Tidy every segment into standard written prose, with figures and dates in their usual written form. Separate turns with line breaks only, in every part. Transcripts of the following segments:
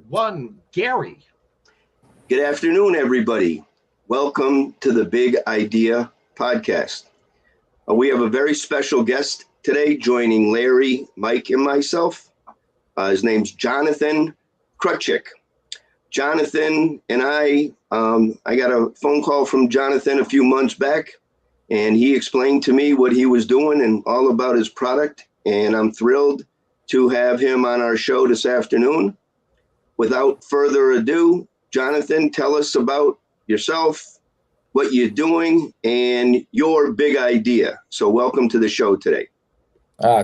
one. Gary.
Good afternoon, everybody. Welcome to the Big Idea Podcast. We have a very special guest today joining Larry, Mike, and myself. His name's Jonathan Krutchik. Jonathan and I got a phone call from Jonathan a few months back, and he explained to me what he was doing and all about his product. And I'm thrilled to have him on our show this afternoon. Without further ado, Jonathan, tell us about yourself, what you're doing, and your big idea. So welcome to the show today.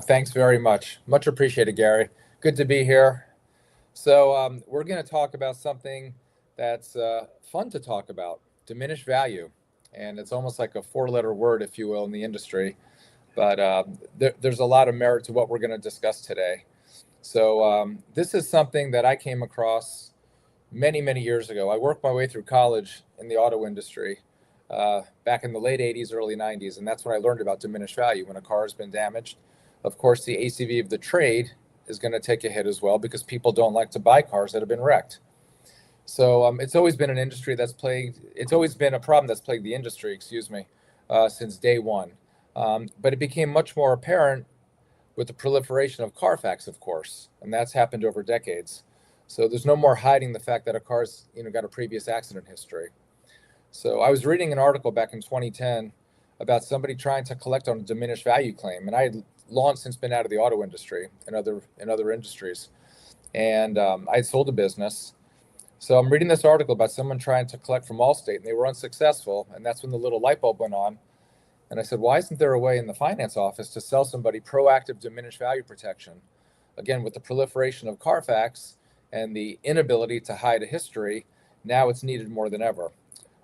Thanks very much. Much appreciated, Gary. Good to be here. So we're going to talk about something that's fun to talk about, diminished value. And it's almost like a four-letter word, if you will, in the industry. But there's a lot of merit to what we're going to discuss today. So this is something that I came across many, many years ago. I worked my way through college in the auto industry back in the late 80s, early 90s. And that's when I learned about diminished value. When a car has been damaged, of course, the ACV of the trade is going to take a hit as well because people don't like to buy cars that have been wrecked. So it's always been an industry it's always been a problem that's plagued the industry, since day one. But it became much more apparent with the proliferation of Carfax, of course, and that's happened over decades. So there's no more hiding the fact that a car's got a previous accident history. So I was reading an article back in 2010 about somebody trying to collect on a diminished value claim, and I had long since been out of the auto industry and other industries, and I had sold a business. So I'm reading this article about someone trying to collect from Allstate, and they were unsuccessful, and that's when the little light bulb went on. And I said, why isn't there a way in the finance office to sell somebody proactive diminished value protection? Again, with the proliferation of Carfax and the inability to hide a history, now it's needed more than ever.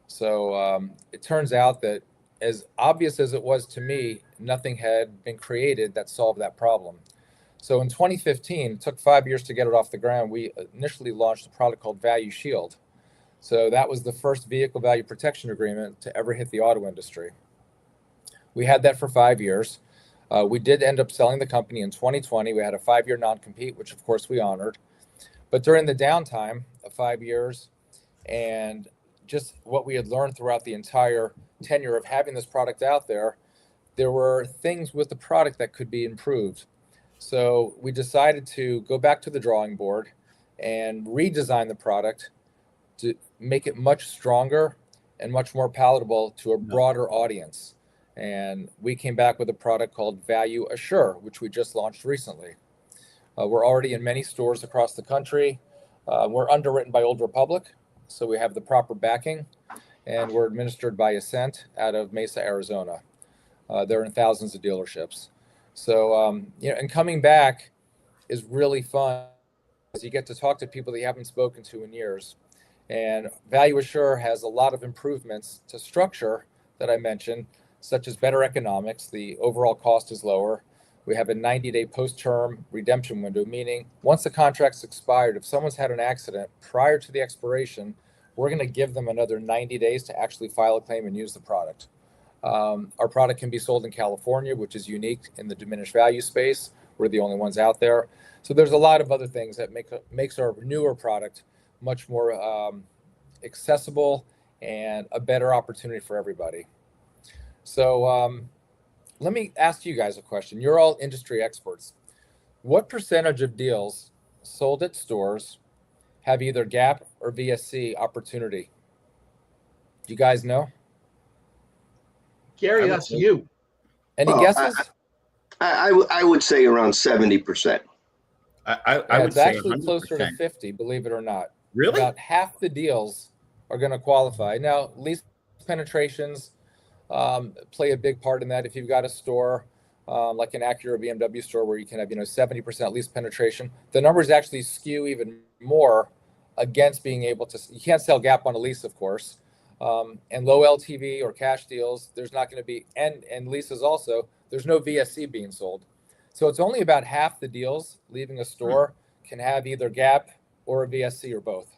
So it turns out that as obvious as it was to me, nothing had been created that solved that problem. So in 2015, it took 5 years to get it off the ground. We initially launched a product called Value Shield. So that was the first vehicle value protection agreement to ever hit the auto industry. We had that for 5 years. We did end up selling the company in 2020. We had a 5-year non-compete, which of course we honored. But during the downtime of 5 years and just what we had learned throughout the entire tenure of having this product out there, there were things with the product that could be improved. So we decided to go back to the drawing board and redesign the product to make it much stronger and much more palatable to a broader audience. And we came back with a product called Value Assure, which we just launched recently. We're already in many stores across the country. We're underwritten by Old Republic, so we have the proper backing, and we're administered by Ascent out of Mesa, Arizona. They're in thousands of dealerships. So, and coming back is really fun as you get to talk to people that you haven't spoken to in years. And Value Assure has a lot of improvements to structure that I mentioned, such as better economics. The overall cost is lower. We have a 90-day post-term redemption window, meaning once the contract's expired, if someone's had an accident prior to the expiration, we're going to give them another 90 days to actually file a claim and use the product. Our product can be sold in California, which is unique in the diminished value space. We're the only ones out there. So there's a lot of other things that makes our newer product much more accessible and a better opportunity for everybody. So let me ask you guys a question. You're all industry experts. What percentage of deals sold at stores have either GAP or VSC opportunity? Do you guys know?
Gary, that's you.
Any guesses?
I would say around 70%.
I would
it's
say
actually
100%.
closer to 50, believe it or not.
Really?
About half the deals are going to qualify. Now, lease penetrations play a big part in that. If you've got a store like an Acura BMW store where you can have 70% lease penetration, the numbers actually skew even more against being able to. You can't sell GAP on a lease, of course, and low LTV or cash deals. There's not going to be and leases also. There's no VSC being sold, so it's only about half the deals leaving a store can have either GAP or a VSC or both.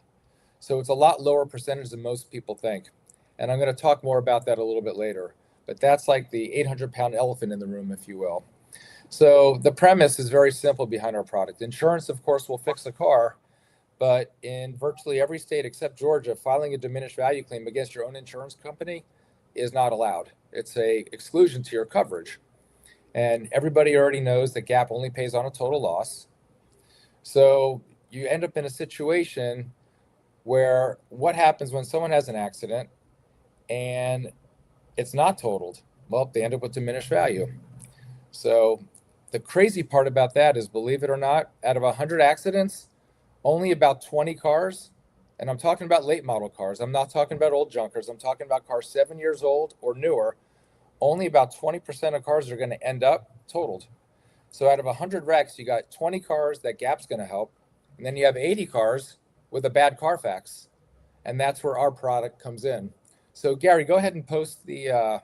So it's a lot lower percentage than most people think. And I'm going to talk more about that a little bit later. But that's like the 800-pound elephant in the room, if you will. So the premise is very simple behind our product. Insurance, of course, will fix a car, but in virtually every state except Georgia, filing a diminished value claim against your own insurance company is not allowed. It's a exclusion to your coverage. And everybody already knows that GAP only pays on a total loss. So you end up in a situation where what happens when someone has an accident and it's not totaled? Well, they end up with diminished value. So the crazy part about that is, believe it or not, out of 100 accidents, only about 20 cars, and I'm talking about late model cars, I'm not talking about old junkers, I'm talking about cars 7 years old or newer, only about 20% of cars are going to end up totaled. So out of 100 wrecks, you got 20 cars that GAP's going to help, and then you have 80 cars with a bad Carfax, and that's where our product comes in. So Gary, go ahead and post the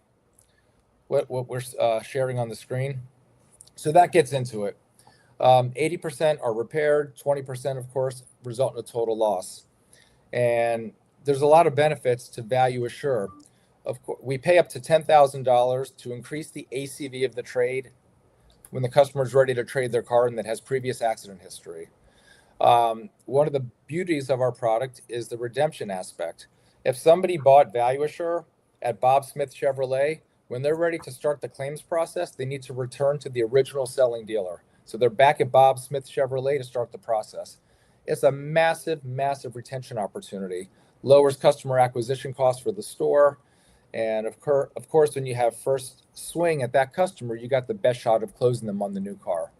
what we're sharing on the screen. So that gets into it. 80% are repaired, 20%, of course, result in a total loss. And there's a lot of benefits to Value Assure. Of course, we pay up to $10,000 to increase the ACV of the trade when the customer is ready to trade their car and that has previous accident history. One of the beauties of our product is the redemption aspect. If somebody bought Value Assure at Bob Smith Chevrolet, when they're ready to start the claims process, they need to return to the original selling dealer. So they're back at Bob Smith Chevrolet to start the process. It's a massive, massive retention opportunity. Lowers customer acquisition costs for the store. And of course, when you have first swing at that customer, you got the best shot of closing them on the new car.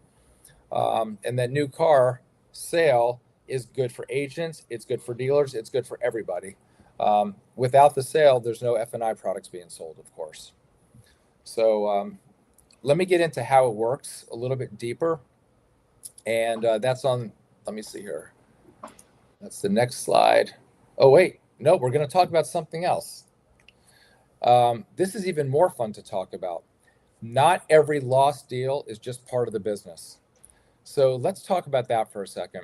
And that new car sale is good for agents, it's good for dealers, it's good for everybody. Without the sale, there's no F&I products being sold, of course. So let me get into how it works a little bit deeper. And that's on, let me see here. That's the next slide. Oh, wait, no, we're going to talk about something else. This is even more fun to talk about. Not every lost deal is just part of the business. So let's talk about that for a second.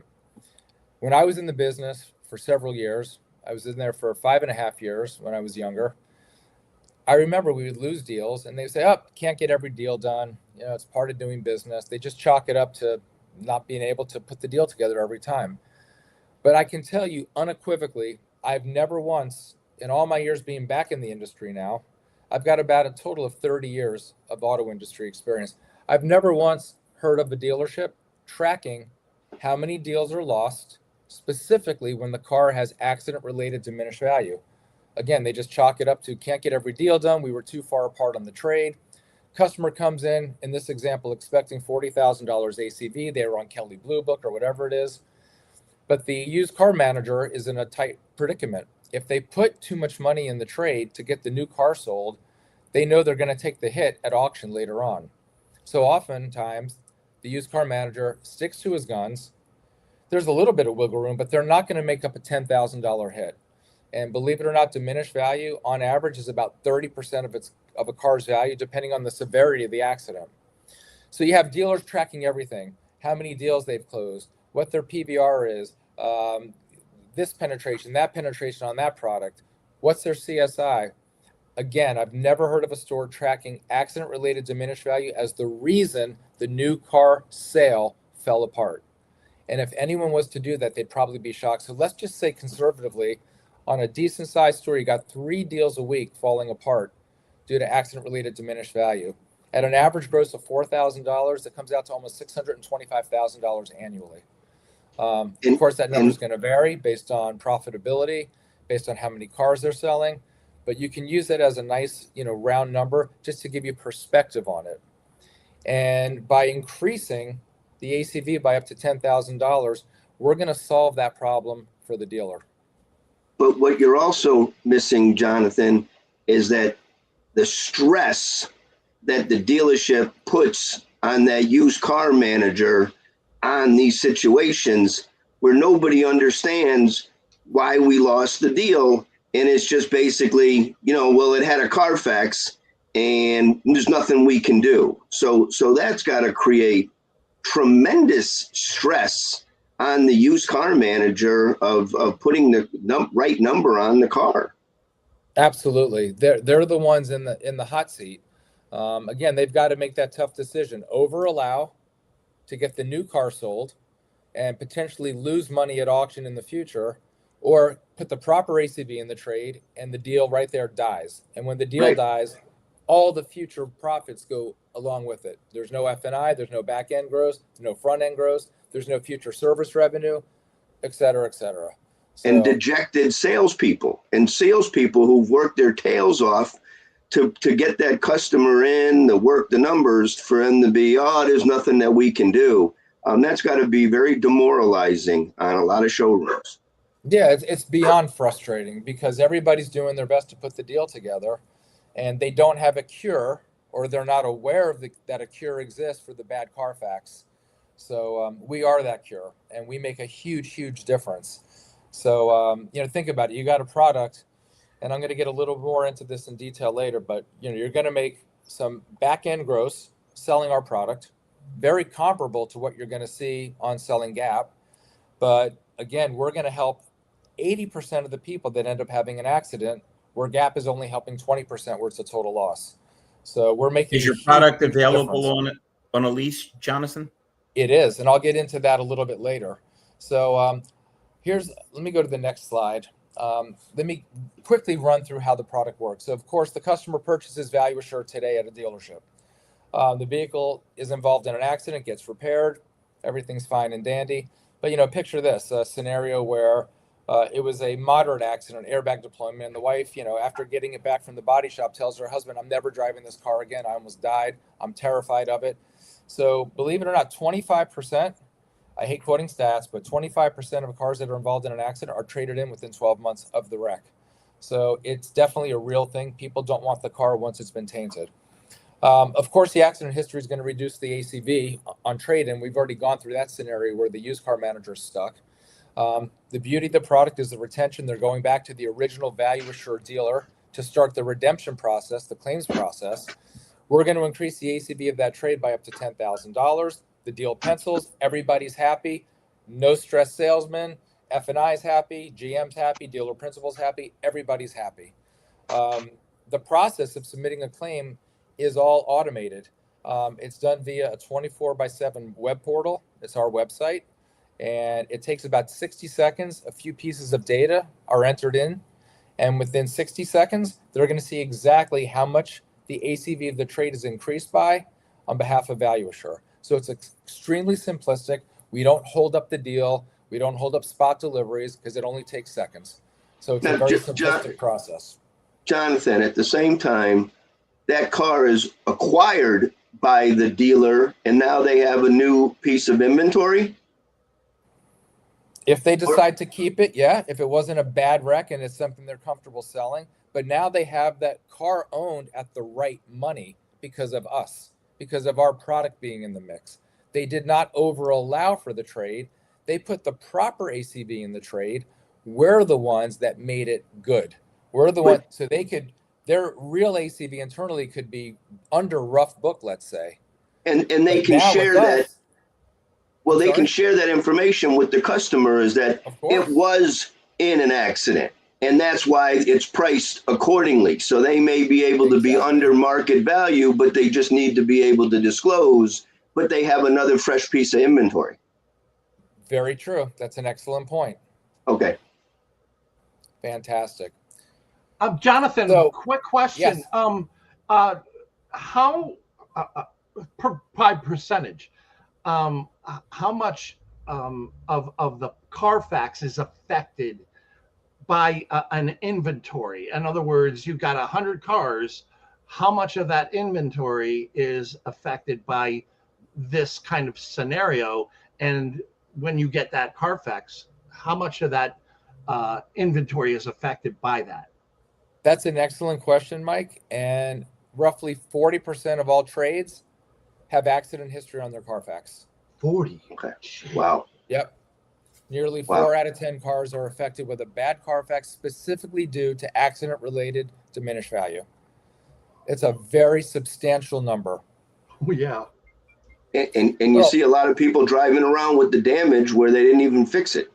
When I was in the business for several years, I was in there for 5.5 years when I was younger. I remember we would lose deals and they would say, oh, can't get every deal done. You know, it's part of doing business. They just chalk it up to not being able to put the deal together every time. But I can tell you unequivocally, I've never once, in all my years being back in the industry now, I've got about a total of 30 years of auto industry experience. I've never once heard of a dealership tracking how many deals are lost, specifically when the car has accident-related diminished value. Again, they just chalk it up to can't get every deal done. We were too far apart on the trade. Customer comes in this example, expecting $40,000 ACV. They were on Kelley Blue Book or whatever it is. But the used car manager is in a tight predicament. If they put too much money in the trade to get the new car sold, they know they're going to take the hit at auction later on. So oftentimes, the used car manager sticks to his guns. There's a little bit of wiggle room, but they're not going to make up a $10,000 hit. And believe it or not, diminished value on average is about 30% of a car's value, depending on the severity of the accident. So you have dealers tracking everything, how many deals they've closed, what their PVR is, this penetration, that penetration on that product, what's their CSI. Again, I've never heard of a store tracking accident-related diminished value as the reason the new car sale fell apart. And if anyone was to do that, they'd probably be shocked. So let's just say conservatively, on a decent sized store, you got 3 deals a week falling apart due to accident-related diminished value. At an average gross of $4,000, it comes out to almost $625,000 annually. Of course, that number is going to vary based on profitability, based on how many cars they're selling, but you can use it as a nice, round number just to give you perspective on it. And by increasing the ACV by up to $10,000, we're going to solve that problem for the dealer.
But what you're also missing, Jonathan, is that the stress that the dealership puts on that used car manager on these situations where nobody understands why we lost the deal. And it's just basically, well, it had a Carfax and there's nothing we can do. So that's got to create tremendous stress on the used car manager of putting the right number on the car.
Absolutely. They're the ones in the hot seat. Again, they've got to make that tough decision. Over allow to get the new car sold and potentially lose money at auction in the future, or put the proper ACV in the trade and the deal right there dies. And when the deal
Right.
dies, all the future profits go along with it. There's no F&I, there's no back end growth, there's no front end growth, there's no future service revenue, et cetera, et cetera.
And dejected salespeople who've worked their tails off to get that customer in, to work the numbers, for them to be, oh, there's nothing that we can do. That's got to be very demoralizing on a lot of showrooms.
Yeah, it's beyond frustrating because everybody's doing their best to put the deal together, and they don't have a cure, or they're not aware of that a cure exists for the bad Carfax. So we are that cure, and we make a huge, huge difference. So think about it. You got a product, and I'm going to get a little more into this in detail later, but you're going to make some back end gross selling our product, very comparable to what you're going to see on selling Gap. But again, we're going to help 80% of the people that end up having an accident, where Gap is only helping 20% where it's a total loss. So we're making.
Is your product available on a lease, Jonathan?
It is, and I'll get into that a little bit later. So let me go to the next slide. Let me quickly run through how the product works. So of course, the customer purchases Value Assure today at a dealership. The vehicle is involved in an accident, gets repaired, everything's fine and dandy. But picture this, a scenario where it was a moderate accident, airbag deployment, and the wife, after getting it back from the body shop, tells her husband, I'm never driving this car again. I almost died. I'm terrified of it. So believe it or not, 25%, I hate quoting stats, but 25% of cars that are involved in an accident are traded in within 12 months of the wreck. So it's definitely a real thing. People don't want the car once it's been tainted. Of course, the accident history is going to reduce the ACV on trade-in. We've already gone through that scenario where the used car manager is stuck. The beauty of the product is the retention. They're going back to the original Value Assure dealer to start the redemption process, the claims process. We're going to increase the ACV of that trade by up to $10,000. The deal pencils. Everybody's happy. No stress salesman. F&I's happy. GM's happy. Dealer principal's happy. Everybody's happy. The process of submitting a claim is all automated. It's done via a 24/7 web portal. It's our website. And it takes about 60 seconds. A few pieces of data are entered in. And within 60 seconds, they're going to see exactly how much the ACV of the trade is increased by on behalf of Value Assure. So it's extremely simplistic. We don't hold up the deal. We don't hold up spot deliveries because it only takes seconds. So it's a very simplistic process.
Jonathan, at the same time, that car is acquired by the dealer and now they have a new piece of inventory?
If they decide to keep it, yeah. If it wasn't a bad wreck and it's something they're comfortable selling, but now they have that car owned at the right money because of us, because of our product being in the mix. They did not over allow for the trade. They put the proper ACV in the trade. We're the ones that made it good. We're the ones, so their real ACV internally could be under rough book, let's say.
And they can share that. Well, they can share that information with the customer is that it was in an accident and that's why it's priced accordingly. So they may be able to be under market value, but they just need to be able to disclose, but they have another fresh piece of inventory.
Very true. That's an excellent point.
Okay.
Fantastic. Jonathan, quick question.
Yes.
How, by percentage, how much of the Carfax is affected by an inventory? In other words, you've got 100 cars. How much of that inventory is affected by this kind of scenario? And when you get that Carfax, how much of that inventory is affected by that?
That's an excellent question, Mike. And roughly 40% of all trades have accident history on their Carfax.
40.
Okay. Wow.
Yep. Nearly 4 out of 10 cars are affected with a bad Carfax specifically due to accident-related diminished value. It's a very substantial number.
Oh, yeah.
And you see a lot of people driving around with the damage where they didn't even fix it.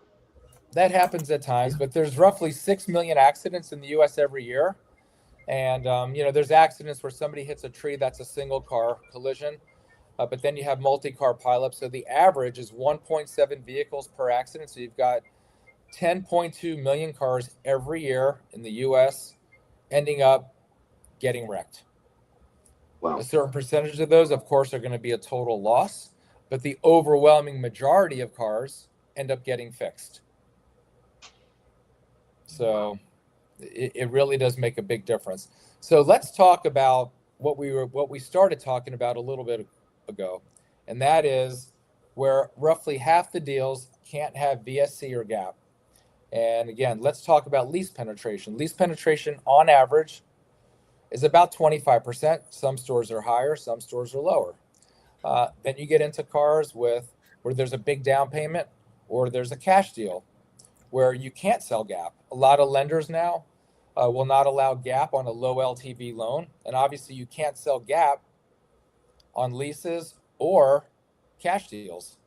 That happens at times, but there's roughly 6 million accidents in the U.S. every year. And, there's accidents where somebody hits a tree that's a single car collision. But then you have multi-car pileups. So the average is 1.7 vehicles per accident. So you've got 10.2 million cars every year in the US ending up getting wrecked.
Wow.
A certain percentage of those, of course, are going to be a total loss, but the overwhelming majority of cars end up getting fixed. So it really does make a big difference. So let's talk about what we started talking about a little bit ago, and that is where roughly half the deals can't have VSC or GAP. And again, let's talk about lease penetration. Lease penetration on average is about 25%. Some stores are higher, some stores are lower. Then you get into cars where there's a big down payment or there's a cash deal where you can't sell GAP. A lot of lenders now will not allow GAP on a low LTV loan. And obviously you can't sell GAP on leases or cash deals.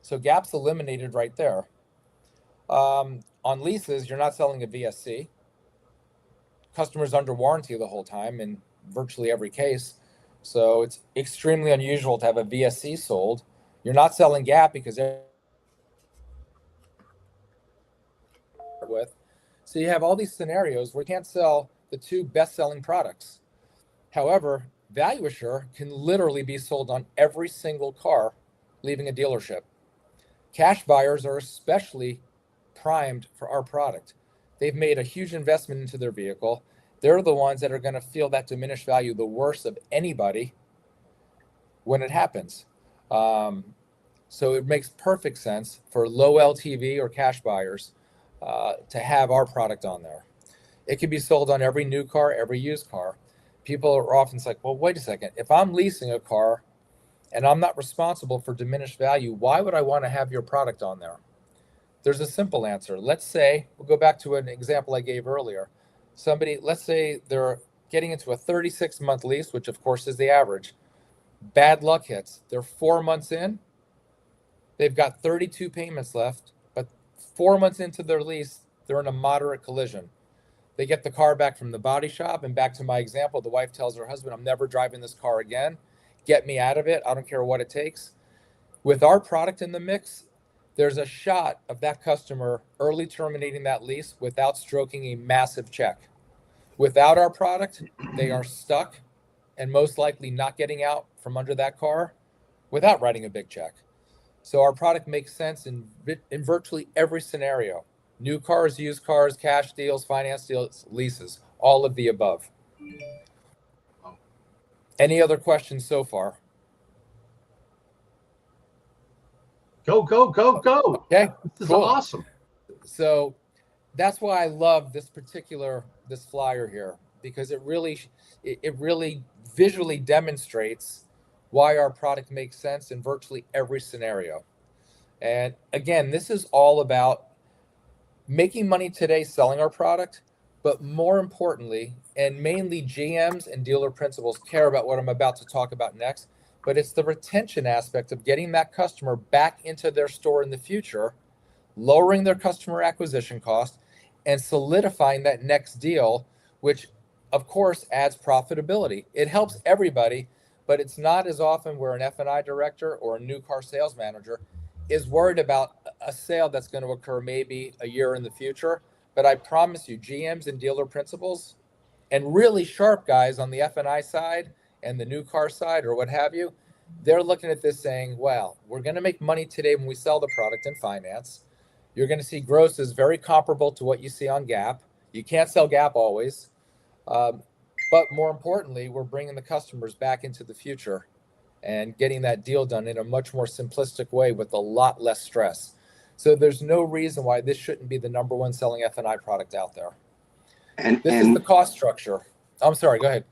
So GAP's eliminated right there. On leases, you're not selling a VSC. Customers under warranty the whole time in virtually every case. So it's extremely unusual to have a VSC sold. You're not selling GAP because with. So you have all these scenarios where you can't sell the two best-selling products. However, Value Assure can literally be sold on every single car leaving a dealership. Cash buyers are especially primed for our product. They've made a huge investment into their vehicle. They're the ones that are going to feel that diminished value the worst of anybody when it happens. So it makes perfect sense for low LTV or cash buyers to have our product on there. It can be sold on every new car, every used car. People are often like, well, wait a second. If I'm leasing a car and I'm not responsible for diminished value, why would I want to have your product on there? There's a simple answer. Let's say, we'll go back to an example I gave earlier. Let's say they're getting into a 36-month lease, which of course is the average. Bad luck hits. They're 4 months in. They've got 32 payments left, but 4 months into their lease, they're in a moderate collision. They get the car back from the body shop, and back to my example, the wife tells her husband, I'm never driving this car again. Get me out of it. I don't care what it takes. With our product in the mix, there's a shot of that customer early terminating that lease without stroking a massive check. Without our product, they are stuck and most likely not getting out from under that car without writing a big check. So our product makes sense in virtually every scenario. New cars, used cars, cash deals, finance deals, leases, all of the above. Any other questions so far?
Go, go, go, go.
Okay,
This is
cool.
awesome.
So that's why I love this flyer here, because it really visually demonstrates why our product makes sense in virtually every scenario. And again, this is all about making money today selling our product, but more importantly, and mainly GMs and dealer principals care about what I'm about to talk about next, but it's the retention aspect of getting that customer back into their store in the future, lowering their customer acquisition cost, and solidifying that next deal, which of course adds profitability. It helps everybody, but it's not as often where an F&I director or a new car sales manager is worried about a sale that's going to occur maybe a year in the future. But I promise you, GMs and dealer principals and really sharp guys on the F&I side and the new car side or what have you, they're looking at this saying, well, we're going to make money today when we sell the product in finance. You're going to see grosses very comparable to what you see on GAP. You can't sell GAP always. But more importantly, we're bringing the customers back into the future and getting that deal done in a much more simplistic way with a lot less stress. So there's no reason why this shouldn't be the number one selling F&I product out there. And this is the cost structure. I'm sorry, go ahead.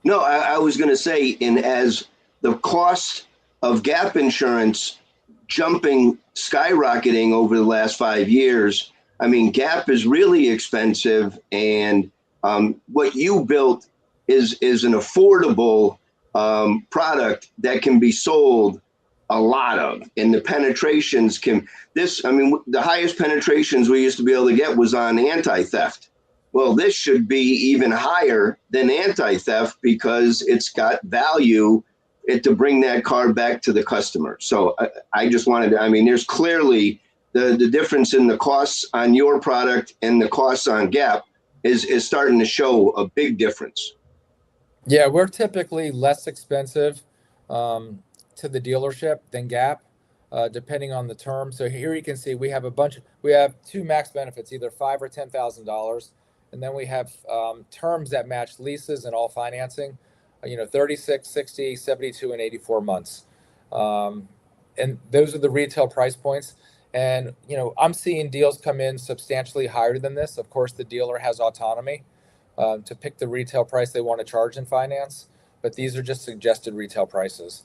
No, I was going to say, as the cost of GAP insurance skyrocketing over the last 5 years, I mean, GAP is really expensive, and what you built is an affordable product that can be sold a lot of, and the penetrations the highest penetrations we used to be able to get was on anti-theft. Well, this should be even higher than anti-theft because it's got value it to bring that car back to the customer. So I just wanted to, I mean, there's clearly the difference in the costs on your product and the costs on Gap is starting to show a big difference.
Yeah, we're typically less expensive to the dealership than Gap, depending on the term. So here you can see we have we have two max benefits, either $5,000 or $10,000, and then we have terms that match leases and all financing. 36, 60, 72, and 84 months. And those are the retail price points. And, I'm seeing deals come in substantially higher than this. Of course, the dealer has autonomy to pick the retail price they want to charge in finance, but these are just suggested retail prices.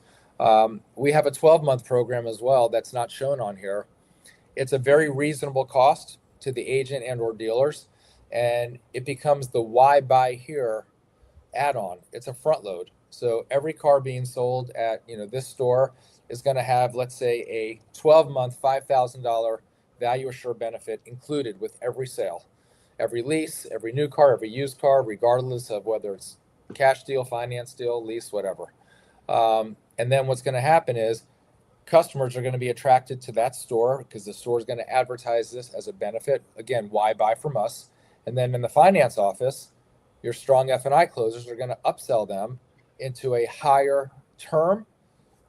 We have a 12-month program as well that's not shown on here. It's a very reasonable cost to the agent and or dealers, and it becomes the why buy here add-on. It's a front load. So every car being sold at this store is going to have, let's say, a 12-month $5,000 value assure benefit included with every sale, every lease, every new car, every used car, regardless of whether it's cash deal, finance deal, lease, whatever. And then what's going to happen is customers are going to be attracted to that store because the store is going to advertise this as a benefit. Again, why buy from us? And then in the finance office, your strong F&I closers are going to upsell them into a higher term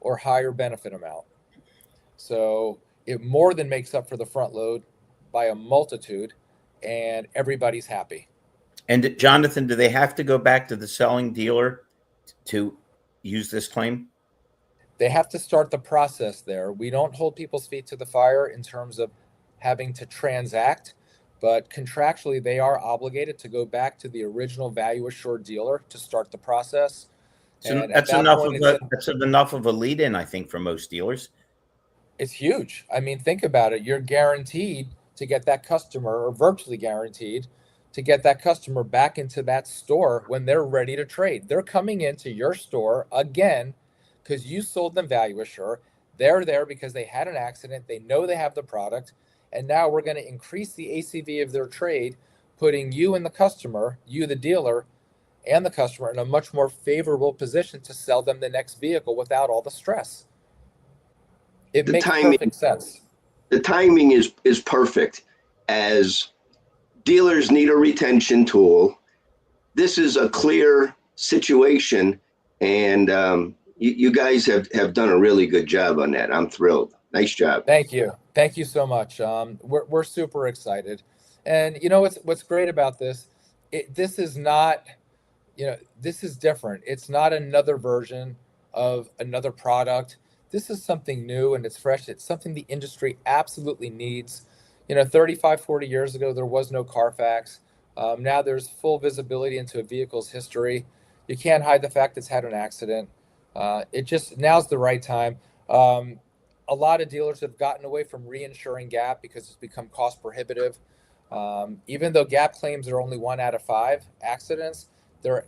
or higher benefit amount. So it more than makes up for the front load by a multitude, and everybody's happy.
And Jonathan, do they have to go back to the selling dealer to use this claim?
They have to start the process there. We don't hold people's feet to the fire in terms of having to transact, but contractually they are obligated to go back to the original value assured dealer to start the process.
So
and
that's enough of a lead in, I think, for most dealers.
It's huge. I mean, think about it. You're guaranteed to get that customer, or virtually guaranteed to get that customer back into that store when they're ready to trade. They're coming into your store again because you sold them value assure. They're there because they had an accident. They know they have the product. And now we're going to increase the ACV of their trade, putting you and the customer, you, the dealer, and the customer in a much more favorable position to sell them the next vehicle without all the stress. It makes perfect sense.
The timing is perfect, as dealers need a retention tool. This is a clear situation, and you guys have done a really good job on that. I'm thrilled. Nice job.
Thank you. Thank you so much. We're super excited. And what's great about this, this is not, this is different. It's not another version of another product. This is something new and it's fresh. It's something the industry absolutely needs. 35, 40 years ago, there was no Carfax. Now there's full visibility into a vehicle's history. You can't hide the fact it's had an accident. Now's the right time. A lot of dealers have gotten away from reinsuring Gap because it's become cost prohibitive. Even though Gap claims are only 1 out of 5 accidents, they're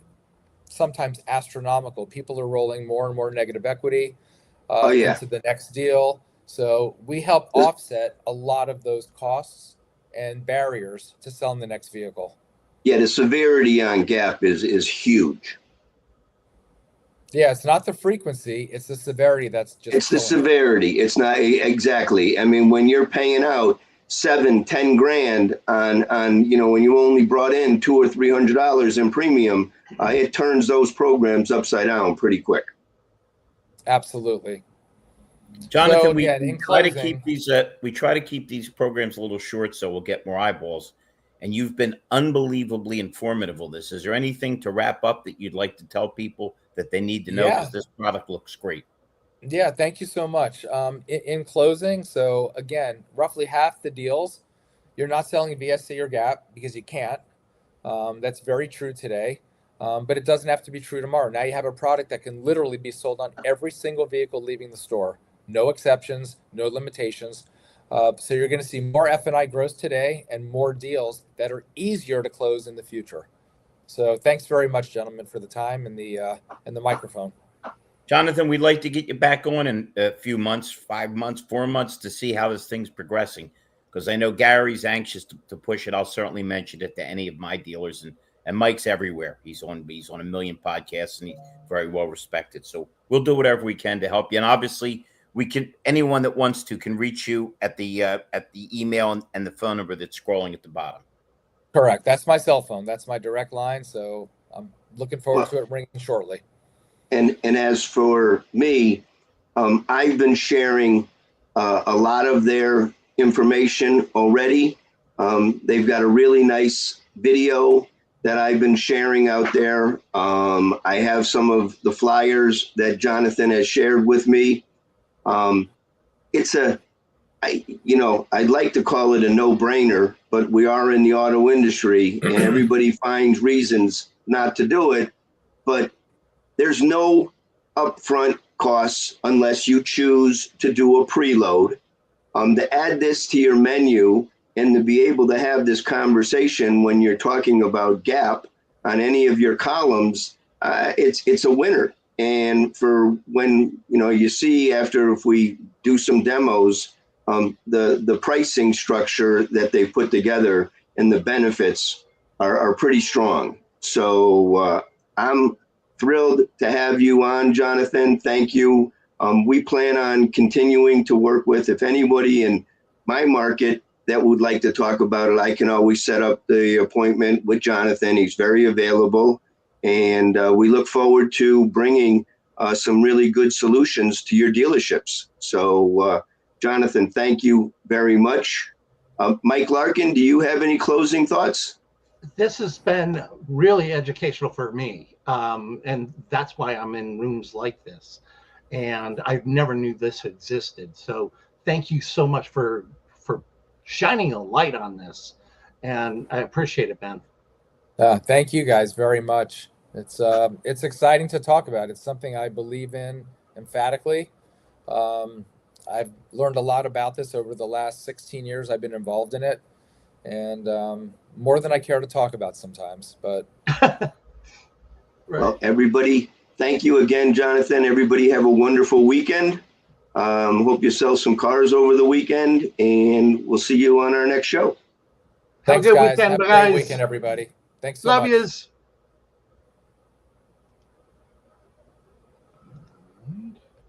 sometimes astronomical. People are rolling more and more negative equity into the next deal. So we help offset a lot of those costs and barriers to selling the next vehicle.
Yeah, the severity on Gap is huge.
Yeah, it's not the frequency, it's the severity that's just.
It's the severity. It's not exactly. I mean, when you're paying out $7-10 grand on when you only brought in $200 or $300 in premium, it turns those programs upside down pretty quick.
Absolutely.
Jonathan,
So,
we
again,
try to keep these programs a little short so we'll get more eyeballs. And you've been unbelievably informative on this. Is there anything to wrap up that you'd like to tell people that they need to know, because this product looks great?
Yeah, thank you so much. In closing, so again, roughly half the deals, you're not selling VSC or Gap because you can't. That's very true today, but it doesn't have to be true tomorrow. Now you have a product that can literally be sold on every single vehicle leaving the store. No exceptions, no limitations. So you're going to see more F&I gross today and more deals that are easier to close in the future. So thanks very much, gentlemen, for the time and the microphone.
Jonathan, we'd like to get you back on in a few months, 5 months, 4 months, to see how this thing's progressing, because I know Gary's anxious to push it. I'll certainly mention it to any of my dealers And Mike's everywhere. He's on a million podcasts, and he's very well respected. So we'll do whatever we can to help you. And obviously, anyone that wants to can reach you at the email and the phone number that's scrolling at the bottom.
Correct. That's my cell phone. That's my direct line. So I'm looking forward to it ringing shortly.
And as for me, I've been sharing a lot of their information already. They've got a really nice video that I've been sharing out there. I have some of the flyers that Jonathan has shared with me. I'd like to call it a no-brainer, but we are in the auto industry and everybody finds reasons not to do it. But there's no upfront costs unless you choose to do a preload. To add this to your menu and to be able to have this conversation when you're talking about gap on any of your columns, it's a winner. And for when, you see after, if we do some demos, the pricing structure that they put together and the benefits are pretty strong. So I'm thrilled to have you on, Jonathan. Thank you. We plan on continuing to work with, if anybody in my market that would like to talk about it, I can always set up the appointment with Jonathan. He's very available. And we look forward to bringing some really good solutions to your dealerships. So, Jonathan, thank you very much. Mike Larkin, do you have any closing thoughts?
This has been really educational for me. And that's why I'm in rooms like this. And I never knew this existed. So thank you so much for shining a light on this. And I appreciate it, Ben.
Thank you guys very much. It's exciting to talk about. It's something I believe in emphatically. I've learned a lot about this over the last 16 years I've been involved in it, and more than I care to talk about sometimes. But
Right.
Well, everybody, thank you again, Jonathan. Everybody have a wonderful weekend. Hope you sell some cars over the weekend, and we'll see you on our next show.
Have a good
guys.
weekend,
Have a
guys.
great weekend, everybody. Thanks so
Love
much.
yous.